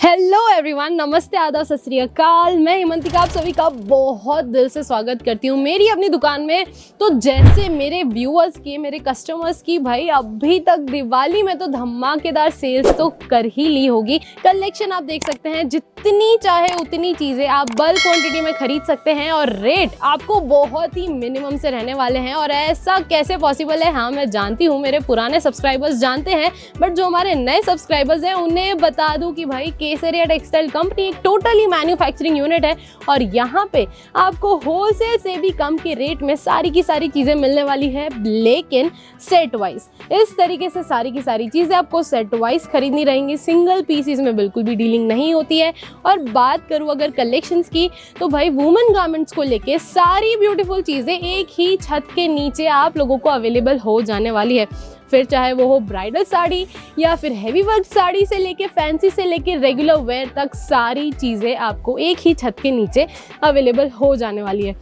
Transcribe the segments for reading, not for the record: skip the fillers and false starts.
Hello everyone, नमस्ते, आदाब, सत श्री अकाल। मैं हिमंतिका आप सभी का बहुत दिल से स्वागत करती हूँ मेरी अपनी दुकान में। तो जैसे मेरे व्यूअर्स की, मेरे कस्टमर्स की, भाई अभी तक दिवाली में तो धमाकेदार सेल्स तो कर ही ली होगी। कलेक्शन आप देख सकते हैं, जितनी चाहे उतनी चीज़ें आप बल्क क्वांटिटी में खरीद सकते हैं और रेट आपको बहुत ही मिनिमम से रहने वाले हैं। और ऐसा कैसे पॉसिबल है? हाँ, मैं जानती हूँ मेरे पुराने सब्सक्राइबर्स जानते हैं, बट जो हमारे नए सब्सक्राइबर्स हैं उन्हें बता दूँ कि भाई केसरिया टेक्सटाइल कंपनी एक टोटली मैन्युफैक्चरिंग यूनिट है और यहाँ पे आपको होलसेल से भी कम के रेट में सारी की सारी चीज़ें मिलने वाली है, लेकिन सेट वाइज। इस तरीके से सारी की सारी चीज़ें आपको सेट वाइज खरीदनी रहेंगी, सिंगल पीसीज में बिल्कुल भी डीलिंग नहीं होती है। और बात करूँ अगर कलेक्शंस की, तो भाई वुमेन गारमेंट्स को लेके सारी ब्यूटीफुल चीज़ें एक ही छत के नीचे आप लोगों को अवेलेबल हो जाने वाली है। फिर चाहे वो हो ब्राइडल साड़ी या फिर हैवी वर्क साड़ी से लेके फैंसी से लेके रेगुलर वेयर तक, सारी चीज़ें आपको एक ही छत के नीचे अवेलेबल हो जाने वाली है।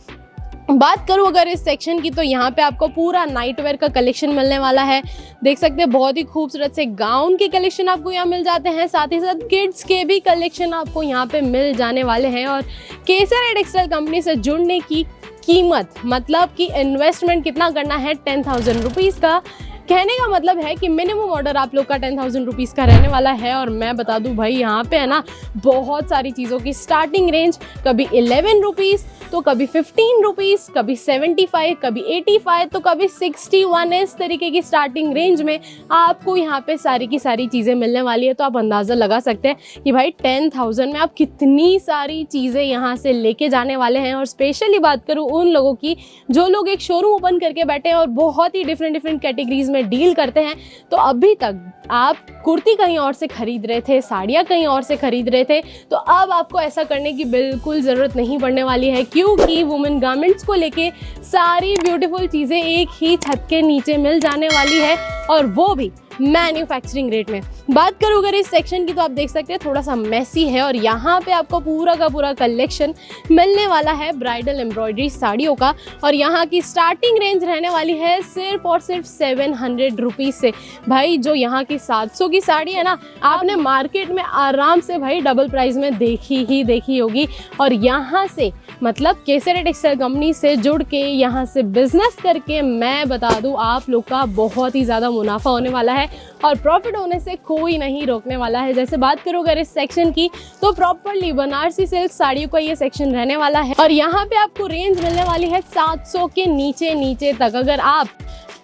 बात करूँ अगर इस सेक्शन की, तो यहाँ पे आपको पूरा नाइट वेयर का कलेक्शन मिलने वाला है। देख सकते हैं बहुत ही खूबसूरत से गाउन के कलेक्शन आपको यहाँ मिल जाते हैं, साथ ही साथ किड्स के भी कलेक्शन आपको यहाँ पे मिल जाने वाले हैं। और केसरिया टेक्सटाइल कंपनी से जुड़ने की कीमत, मतलब कि इन्वेस्टमेंट कितना करना है, 10,000 रुपीज़ का। कहने का मतलब है कि मिनिमम ऑर्डर आप लोग का 10,000 रुपीज़ का रहने वाला है। और मैं बता दूं भाई, यहाँ पे है ना बहुत सारी चीज़ों की स्टार्टिंग रेंज, कभी 11 रुपीज़ तो कभी 15 रुपीज़, कभी 75, कभी 85 तो कभी 61, इस तरीके की स्टार्टिंग रेंज में आपको यहाँ पे सारी की सारी चीज़ें मिलने वाली है। तो आप अंदाज़ा लगा सकते हैं कि भाई 10,000 में आप कितनी सारी चीज़ें यहाँ से लेके जाने वाले हैं। और स्पेशली बात करूँ उन लोगों की जो लोग एक शोरूम ओपन करके बैठे हैं और बहुत ही डिफरेंट कैटेगरीज में डील करते हैं। तो अभी तक आप कुर्ती कहीं और से खरीद रहे थे, साड़ियाँ कहीं और से खरीद रहे थे, तो अब आपको ऐसा करने की बिल्कुल ज़रूरत नहीं पड़ने वाली है, क्योंकि वुमेन गारमेंट्स को लेके सारी ब्यूटीफुल चीज़ें एक ही छत के नीचे मिल जाने वाली है, और वो भी मैन्युफैक्चरिंग रेट में। बात करूँ अगर इस सेक्शन की, तो आप देख सकते हैं थोड़ा सा मेसी है और यहाँ पे आपको पूरा का पूरा कलेक्शन मिलने वाला है ब्राइडल एम्ब्रॉयडरी साड़ियों का। और यहाँ की स्टार्टिंग रेंज रहने वाली है सिर्फ और सिर्फ 700 रुपीज़ से। भाई जो यहाँ की 700 की साड़ी है ना, आपने मार्केट में आराम से भाई डबल प्राइस में देखी होगी। और यहाँ से मतलब केसरिया टेक्सटाइल कंपनी से जुड़ के यहाँ से बिजनेस करके मैं बता दूँ आप लोग का बहुत ही ज़्यादा मुनाफा होने वाला है और प्रॉफिट होने से कोई नहीं रोकने वाला है। जैसे बात करूँ अगर इस सेक्शन की, तो प्रॉपरली बनारसी सिल्क साड़ियों का ये सेक्शन रहने वाला है और यहाँ पे आपको रेंज मिलने वाली है 700 के नीचे तक। अगर आप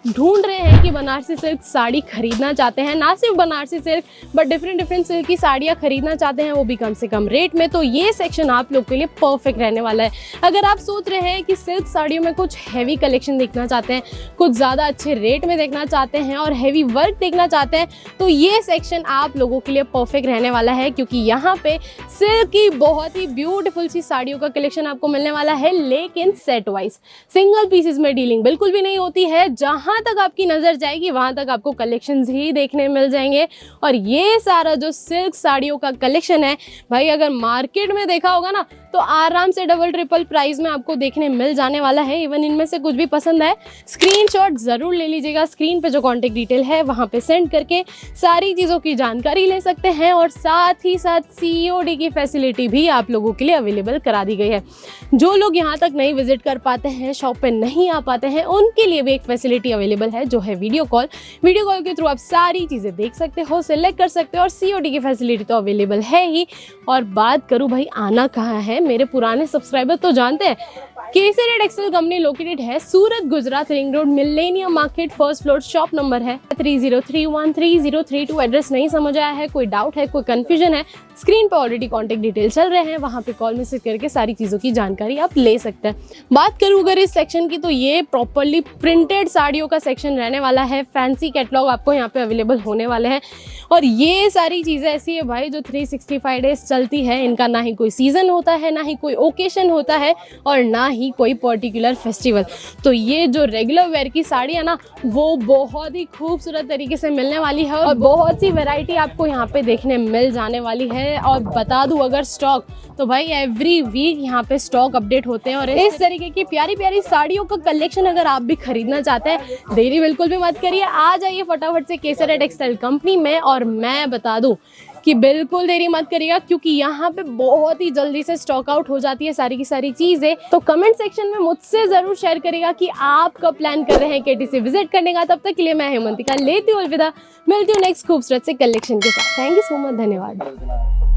ढूंढ रहे हैं कि बनारसी सिल्क साड़ी खरीदना चाहते हैं, ना सिर्फ Banarasi silk but different silk की साड़ियाँ खरीदना चाहते हैं, वो भी कम से कम रेट में, तो ये सेक्शन आप लोग के लिए परफेक्ट रहने वाला है। अगर आप सोच रहे हैं कि सिल्क साड़ियों में कुछ हैवी कलेक्शन देखना चाहते हैं, कुछ ज़्यादा अच्छे रेट में देखना चाहते हैं और हैवी वर्क देखना चाहते हैं, तो ये सेक्शन आप लोगों के लिए परफेक्ट रहने वाला है, क्योंकि यहाँ पे सिल्क की बहुत ही ब्यूटीफुल सी साड़ियों का कलेक्शन आपको मिलने वाला है, लेकिन सेट वाइज, सिंगल पीसेस में डीलिंग बिल्कुल भी नहीं होती है। जहाँ तक आपकी नजर जाएगी वहां तक आपको कलेक्शंस ही देखने मिल जाएंगे। और ये सारा जो सिल्क साड़ियों का कलेक्शन है भाई, अगर मार्केट में देखा होगा ना, तो आराम से डबल ट्रिपल प्राइस में आपको देखने मिल जाने वाला है। इवन इनमें से कुछ भी पसंद है, स्क्रीनशॉट जरूर ले लीजिएगा। स्क्रीन पे जो कॉन्टेक्ट डिटेल है वहां पे सेंड करके सारी चीज़ों की जानकारी ले सकते हैं और साथ ही साथ COD की फैसिलिटी भी आप लोगों के लिए अवेलेबल करा दी गई है। जो लोग यहाँ तक नहीं विजिट कर पाते हैं, शॉप पे नहीं आ पाते हैं, उनके लिए भी एक फैसिलिटी अवेलेबल है, जो है वीडियो कॉल। वीडियो कॉल के थ्रू आप सारी चीज़ें देख सकते हो, सिलेक्ट कर सकते हो और COD की फैसिलिटी तो अवेलेबल है ही। और बात करूँ भाई आना कहाँ है, मेरे पुराने सब्सक्राइबर तो जानते हैं केसरिया टेक्सटाइल कंपनी लोकेटेड है Surat, Gujarat, ring road, millennium market, first floor, shop number है 30313032। एड्रेस नहीं समझ आया है, कोई डाउट है, कोई कंफ्यूजन है, स्क्रीन पर ऑलरेडी कॉन्टेक्ट डिटेल चल रहे हैं, वहाँ पे कॉल मैसेज करके सारी चीज़ों की जानकारी आप ले सकते हैं। बात करूँ अगर इस सेक्शन की, तो ये प्रॉपरली प्रिंटेड साड़ियों का सेक्शन रहने वाला है। फैंसी कैटलॉग आपको यहाँ पे अवेलेबल होने वाले हैं और ये सारी चीज़ें ऐसी है भाई जो 365 डेज चलती है। इनका ना ही कोई सीज़न होता है, ना ही कोई ओकेशन होता है और ना ही कोई पर्टिकुलर फेस्टिवल। तो ये जो रेगुलर वेयर की साड़ी है ना, वो बहुत ही खूबसूरत तरीके से मिलने वाली है और बहुत सी वैरायटी आपको यहाँ पे देखने मिल जाने वाली है। और बता दूँ अगर स्टॉक, तो भाई एवरी वीक यहाँ पे स्टॉक अपडेट होते हैं और इस तरीके की प्यारी प्यारी साड़ियों का कलेक्शन अगर आप भी खरीदना चाहते हैं, देरी बिल्कुल भी मत करिए, आ जाइए फटाफट से केसरिया टेक्सटाइल कंपनी में। और मैं बता दूं कि बिल्कुल देरी मत करिएगा, क्योंकि यहाँ पे बहुत ही जल्दी से स्टॉक आउट हो जाती है सारी की सारी चीजें। तो कमेंट सेक्शन में मुझसे जरूर शेयर करिएगा कि आप कब प्लान कर रहे हैं केटीसी विजिट करने का। तब तक के लिए मैं हेमंतिका लेती हूँ अलविदा, मिलती हूँ नेक्स्ट खूबसूरत से कलेक्शन के साथ। थैंक यू सो मच, धन्यवाद।